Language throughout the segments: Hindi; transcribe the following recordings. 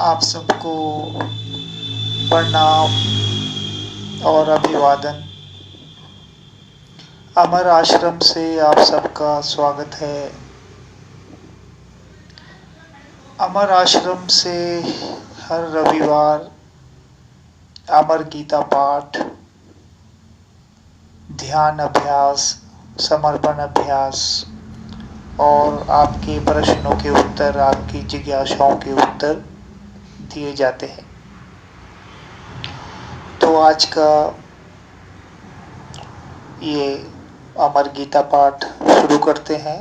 आप सबको प्रणाम और अभिवादन। अमर आश्रम से आप सबका स्वागत है। अमर आश्रम से हर रविवार अमर गीता पाठ, ध्यान अभ्यास, समर्पण अभ्यास और आपके प्रश्नों के उत्तर, आपकी जिज्ञासाओं के उत्तर दिए जाते हैं। तो आज का ये अमर गीता पाठ शुरू करते हैं।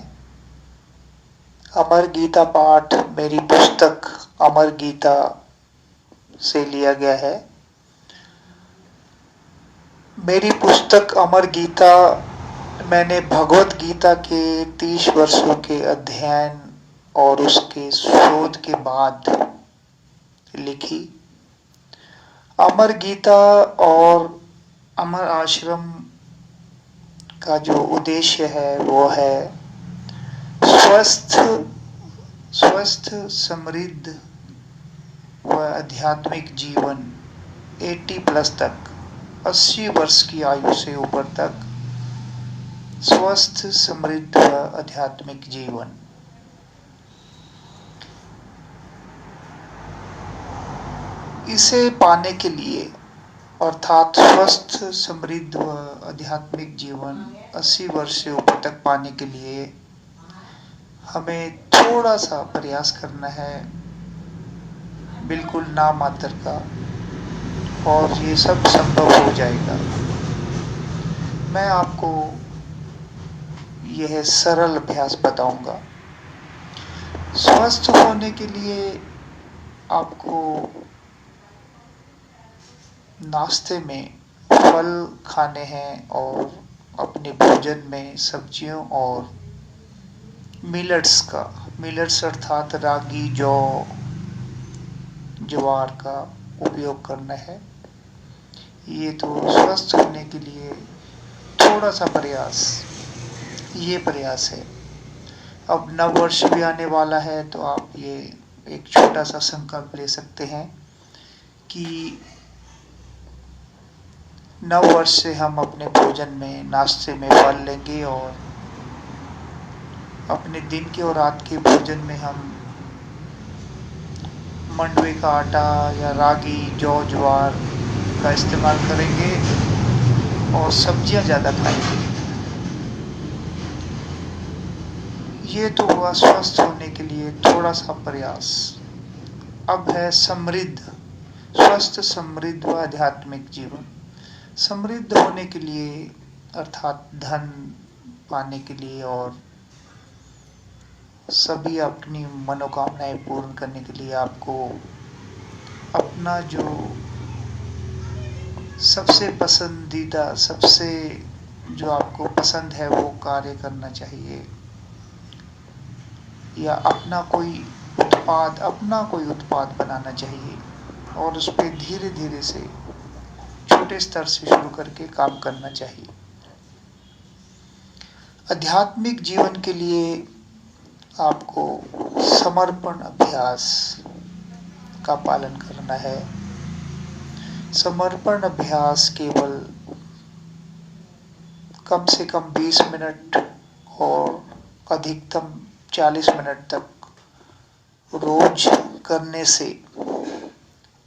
अमर गीता पाठ मेरी पुस्तक अमर गीता से लिया गया है। मेरी पुस्तक अमर गीता मैंने भगवत गीता के 30 वर्षों के अध्ययन और उसके शोध के बाद लिखी। अमर गीता और अमर आश्रम का जो उद्देश्य है वो है स्वस्थ, समृद्ध व आध्यात्मिक जीवन 80 प्लस तक, 80 वर्ष की आयु से ऊपर तक स्वस्थ, समृद्ध व आध्यात्मिक जीवन। इसे पाने के लिए अर्थात स्वस्थ, समृद्ध व आध्यात्मिक जीवन 80 वर्ष से ऊपर तक पाने के लिए हमें थोड़ा सा प्रयास करना है, बिल्कुल नामात्र का, और ये सब संभव हो जाएगा। मैं आपको यह सरल अभ्यास बताऊंगा। स्वस्थ होने के लिए आपको नाश्ते में फल खाने हैं और अपने भोजन में सब्जियों और मिलेट्स अर्थात रागी, जौ, ज्वार का उपयोग करना है। ये तो स्वस्थ होने के लिए थोड़ा सा प्रयास है। अब नव वर्ष भी आने वाला है, तो आप ये एक छोटा सा संकल्प ले सकते हैं कि नव वर्ष से हम अपने भोजन में, नाश्ते में फल लेंगे और अपने दिन के और रात के भोजन में हम मंडवे का आटा या रागी, जौ, ज्वार का इस्तेमाल करेंगे और सब्जियां ज़्यादा खाएंगे। ये तो हुआ स्वस्थ होने के लिए थोड़ा सा प्रयास। अब है स्वस्थ, समृद्ध व आध्यात्मिक जीवन। समृद्ध होने के लिए अर्थात धन पाने के लिए और सभी अपनी मनोकामनाएं पूर्ण करने के लिए आपको अपना जो सबसे पसंदीदा, जो आपको पसंद है वो कार्य करना चाहिए, या अपना कोई उत्पाद बनाना चाहिए और उस पर धीरे धीरे से छोटे स्तर से शुरू करके काम करना चाहिए। आध्यात्मिक जीवन के लिए आपको समर्पण अभ्यास का पालन करना है। समर्पण अभ्यास केवल कम से कम 20 मिनट और अधिकतम 40 मिनट तक रोज करने से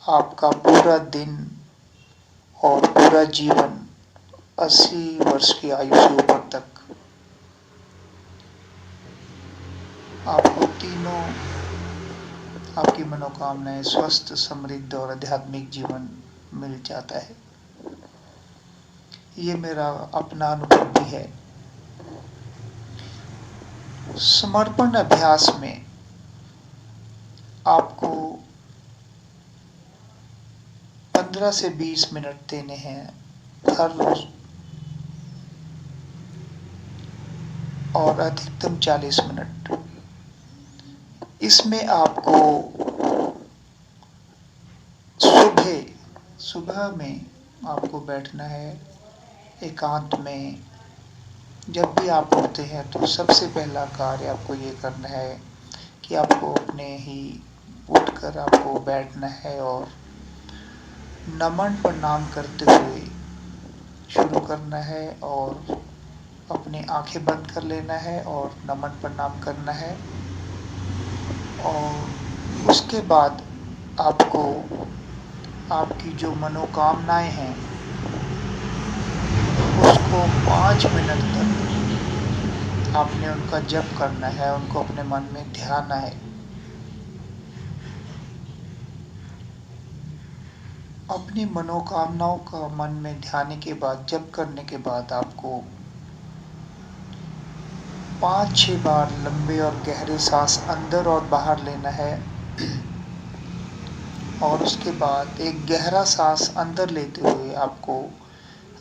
आपका पूरा दिन और पूरा जीवन 80 वर्ष की आयु से ऊपर तक आपको तीनों आपकी मनोकामनाएं स्वस्थ, समृद्ध और आध्यात्मिक जीवन मिल जाता है। ये मेरा अपना अनुभव भी है। समर्पण अभ्यास में आपको 15 से 20 मिनट देने हैं हर रोज और अधिकतम 40 मिनट। इसमें आपको सुबह में आपको बैठना है एकांत में। जब भी आप उठते हैं तो सबसे पहला कार्य आपको ये करना है कि आपको अपने ही उठकर आपको बैठना है और नमन प्रणाम करते हुए शुरू करना है और अपनी आंखें बंद कर लेना है और नमन प्रणाम करना है। और उसके बाद आपको आपकी जो मनोकामनाएं हैं उसको 5 मिनट तक आपने उनका जप करना है, उनको अपने मन में ध्याना है। अपनी मनोकामनाओं का मन में ध्यान के बाद, जप करने के बाद आपको 5-6 बार लंबे और गहरे सांस अंदर और बाहर लेना है। और उसके बाद एक गहरा सांस अंदर लेते हुए आपको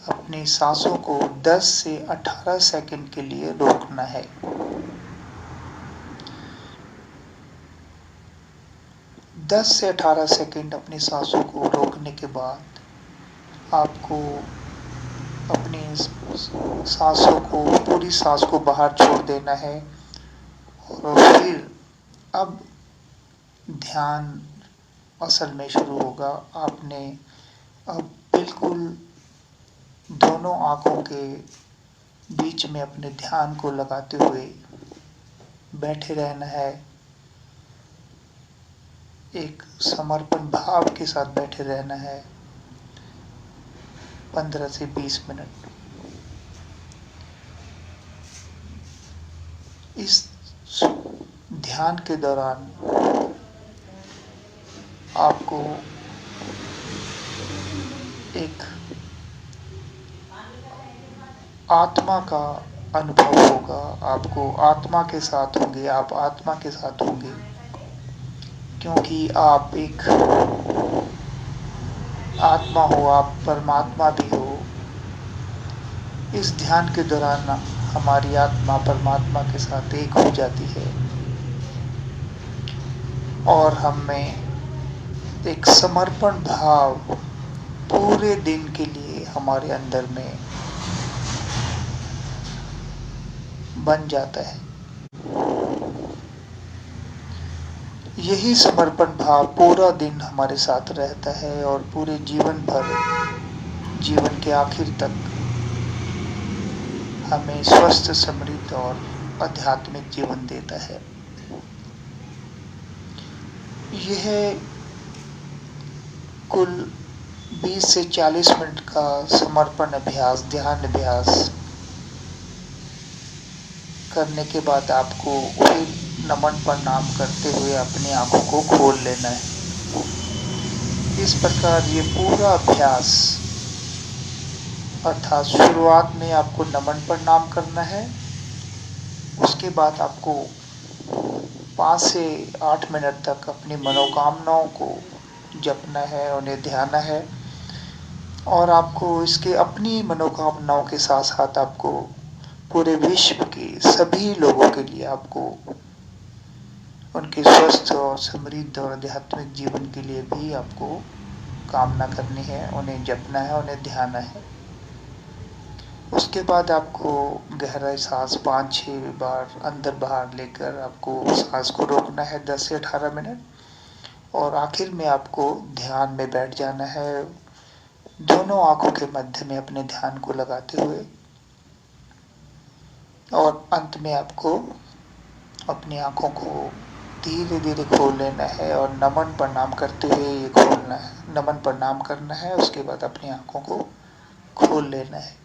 अपनी सांसों को 10 से 18 सेकंड के लिए रोकना है। 10 से 18 सेकंड अपनी सांसों को रोकने के बाद आपको अपनी सांसों को, पूरी सांस को बाहर छोड़ देना है। और फिर अब ध्यान असल में शुरू होगा। आपने अब बिल्कुल दोनों आंखों के बीच में अपने ध्यान को लगाते हुए बैठे रहना है। एक समर्पण भाव के साथ बैठे रहना है 15 से 20 मिनट। इस ध्यान के दौरान आपको एक आत्मा का अनुभव होगा। आपको आत्मा के साथ होंगे, आप आत्मा के साथ होंगे, क्योंकि आप एक आत्मा हो, आप परमात्मा भी हो। इस ध्यान के दौरान हमारी आत्मा परमात्मा के साथ एक हो जाती है और हमें एक समर्पण भाव पूरे दिन के लिए हमारे अंदर में बन जाता है। यही समर्पण भाव पूरा दिन हमारे साथ रहता है और पूरे जीवन भर, जीवन के आखिर तक हमें स्वस्थ, समृद्ध और आध्यात्मिक जीवन देता है। यह कुल 20 से 40 मिनट का समर्पण अभ्यास, ध्यान अभ्यास करने के बाद आपको फिर नमन प्रणाम करते हुए अपनी आंखों को खोल लेना है। इस प्रकार ये पूरा अभ्यास, अर्थात शुरुआत में आपको नमन प्रणाम करना है, उसके बाद आपको 5 से 8 मिनट तक अपनी मनोकामनाओं को जपना है, उन्हें ध्याना है। और आपको इसके अपनी मनोकामनाओं के साथ साथ आपको पूरे विश्व के सभी लोगों के लिए आपको उनके स्वस्थ और समृद्ध और आध्यात्मिक जीवन के लिए भी आपको कामना करनी है, उन्हें जपना है, उन्हें ध्याना है। उसके बाद आपको गहरा सांस 5-6 बार अंदर बाहर लेकर आपको सांस को रोकना है 10 से 18 मिनट। और आखिर में आपको ध्यान में बैठ जाना है, दोनों आंखों के मध्य में अपने ध्यान को लगाते हुए। और अंत में आपको अपनी आंखों को धीरे धीरे खोल लेना है और नमन प्रणाम करते हुए ये खोलना है, नमन प्रणाम करना है। उसके बाद अपनी आंखों को खोल लेना है।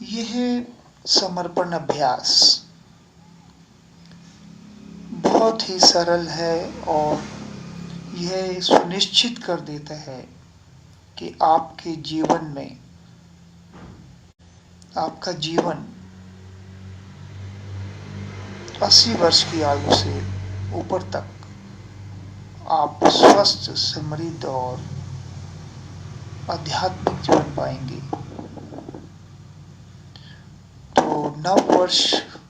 यह समर्पण अभ्यास बहुत ही सरल है और यह सुनिश्चित कर देता है कि आपके जीवन में, आपका जीवन 80 वर्ष की आयु से ऊपर तक आप स्वस्थ, समृद्ध और आध्यात्मिक जीवन पाएंगे। तो नव वर्ष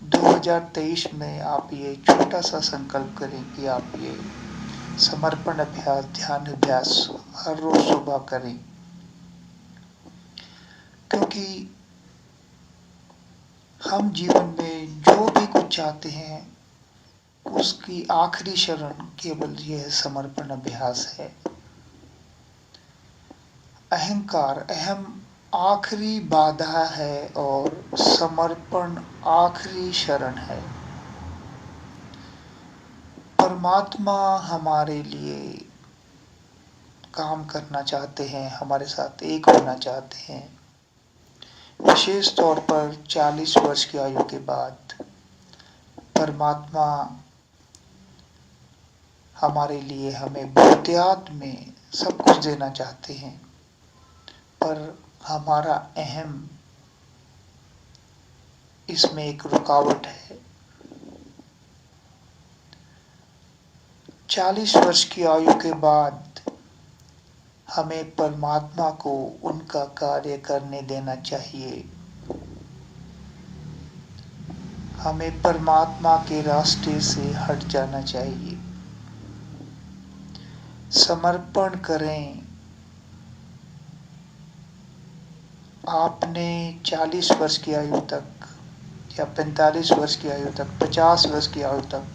2023 में आप ये छोटा सा संकल्प करें कि आप ये समर्पण अभ्यास, ध्यान अभ्यास हर रोज सुबह करें, क्योंकि हम जीवन में जो भी कुछ चाहते हैं उसकी आखिरी शरण केवल यह समर्पण अभ्यास है। अहंकार, अहम आखिरी बाधा है और समर्पण आखिरी शरण है। परमात्मा हमारे लिए काम करना चाहते हैं, हमारे साथ एक होना चाहते हैं। विशेष तौर पर 40 वर्ष की आयु के बाद परमात्मा हमारे लिए हमें बहुतायत में सब कुछ देना चाहते हैं, पर हमारा अहम इसमें एक रुकावट है। 40 वर्ष की आयु के बाद हमें परमात्मा को उनका कार्य करने देना चाहिए। हमें परमात्मा के रास्ते से हट जाना चाहिए। समर्पण करें। आपने 40 वर्ष की आयु तक या 45 वर्ष की आयु तक, 50 वर्ष की आयु तक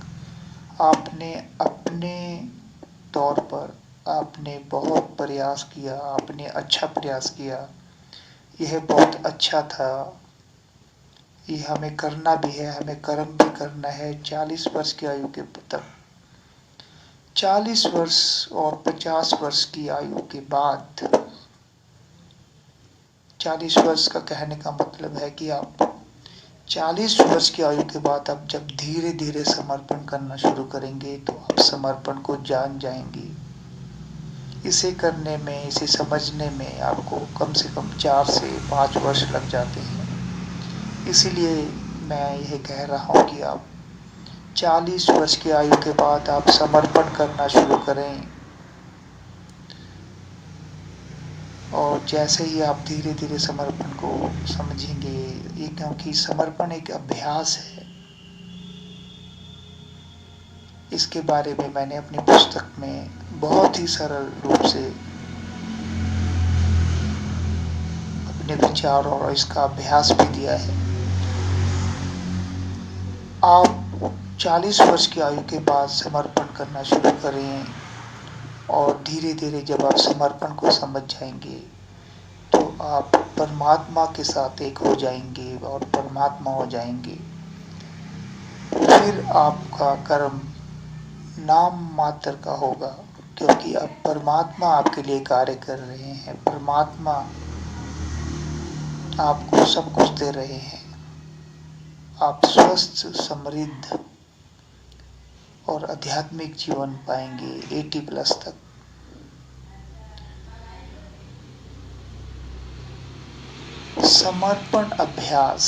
आपने अपने तौर पर आपने बहुत प्रयास किया, आपने अच्छा प्रयास किया, यह बहुत अच्छा था, ये हमें करना भी है, हमें कर्म भी करना है 40 वर्ष की आयु के तक। 40 वर्ष और 50 वर्ष की आयु के बाद, 40 वर्ष का कहने का मतलब है कि आप 40 वर्ष की आयु के बाद आप जब धीरे धीरे समर्पण करना शुरू करेंगे तो आप समर्पण को जान जाएंगे। इसे करने में, इसे समझने में आपको कम से कम 4 से 5 वर्ष लग जाते हैं। इसीलिए मैं यह कह रहा हूँ कि आप 40 वर्ष की आयु के बाद आप समर्पण करना शुरू करें, और जैसे ही आप धीरे धीरे समर्पण को समझेंगे, ये क्योंकि समर्पण एक अभ्यास है। इसके बारे में मैंने अपनी पुस्तक में बहुत ही सरल रूप से अपने विचार और इसका अभ्यास भी दिया है। आप 40 वर्ष की आयु के बाद समर्पण करना शुरू करें, और धीरे धीरे जब आप समर्पण को समझ जाएंगे तो आप परमात्मा के साथ एक हो जाएंगे और परमात्मा हो जाएंगे। फिर आपका कर्म नाम मात्र का होगा, क्योंकि अब परमात्मा आपके लिए कार्य कर रहे हैं, परमात्मा आपको सब कुछ दे रहे हैं। आप स्वस्थ, समृद्ध और आध्यात्मिक जीवन पाएंगे 80+ तक। समर्पण अभ्यास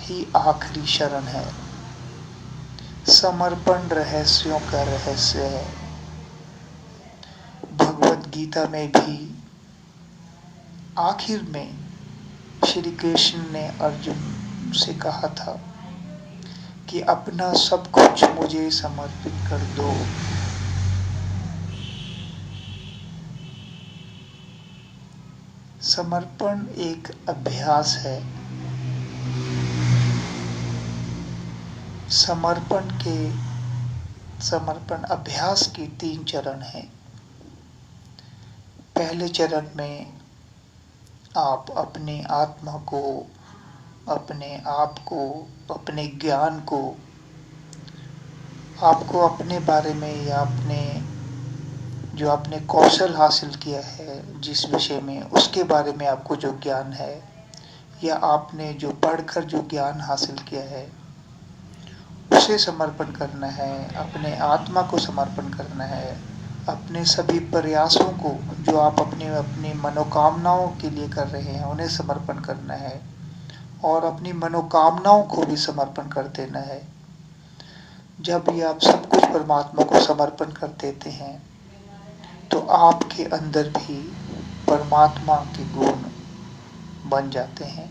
ही आखिरी शरण है। समर्पण रहस्यों का रहस्य है। भगवत गीता में भी आखिर में श्री कृष्ण ने अर्जुन से कहा था कि अपना सब कुछ मुझे समर्पित कर दो। समर्पण एक अभ्यास है। समर्पण अभ्यास के 3 चरण हैं। पहले चरण में आप अपने आत्मा को, अपने आप को, अपने ज्ञान को, आपको अपने बारे में या अपने जो आपने कौशल हासिल किया है जिस विषय में, उसके बारे में आपको जो ज्ञान है, या आपने जो पढ़कर जो ज्ञान हासिल किया है, उसे समर्पण करना है। अपने आत्मा को समर्पण करना है। अपने सभी प्रयासों को जो आप अपनी मनोकामनाओं के लिए कर रहे हैं उन्हें समर्पण करना है, और अपनी मनोकामनाओं को भी समर्पण कर देना है। जब भी आप सब कुछ परमात्मा को समर्पण कर देते हैं तो आपके अंदर भी परमात्मा के गुण बन जाते हैं।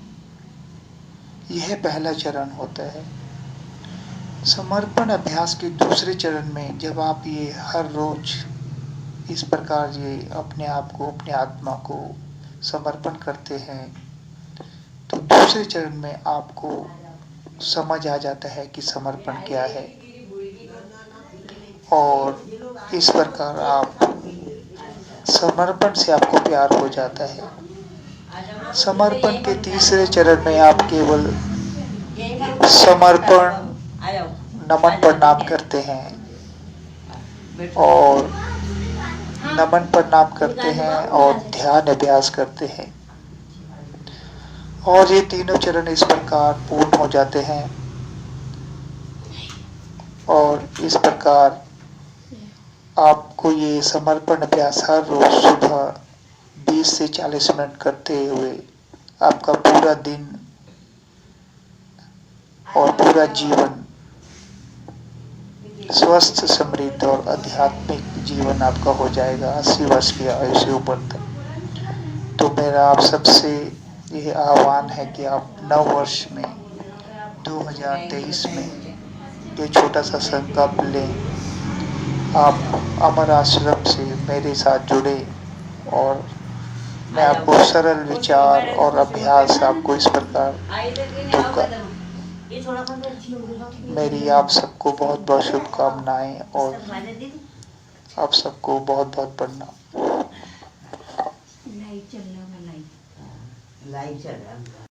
यह पहला चरण होता है। समर्पण अभ्यास के दूसरे चरण में जब आप ये हर रोज इस प्रकार ये अपने आप को, अपने आत्मा को समर्पण करते हैं, तो दूसरे चरण में आपको समझ आ जाता है कि समर्पण क्या है, और इस प्रकार आप समर्पण से आपको प्यार हो जाता है। समर्पण के तीसरे चरण में आप केवल समर्पण नमन प्रणाम करते हैं, और नमन प्रणाम करते हैं और ध्यान अभ्यास करते हैं, और ये तीनों चरण इस प्रकार पूर्ण हो जाते हैं। और इस प्रकार आपको ये समर्पण अभ्यास हर रोज सुबह 20 से 40 मिनट करते हुए आपका पूरा दिन और पूरा जीवन स्वस्थ, समृद्ध और आध्यात्मिक जीवन आपका हो जाएगा 80 वर्ष की आयु से ऊपर तक। तो मेरा आप सबसे यह आह्वान है कि आप नव वर्ष में 2023 में ये छोटा सा संकल्प लें। आप अमर आश्रम से मेरे साथ जुड़े, और मैं आपको सरल विचार और अभ्यास आपको इस प्रकार दूंगा। मेरी आप सबको बहुत बहुत शुभकामनाएं, और आप सबको बहुत बहुत प्रणाम। लाइव चल रहा है।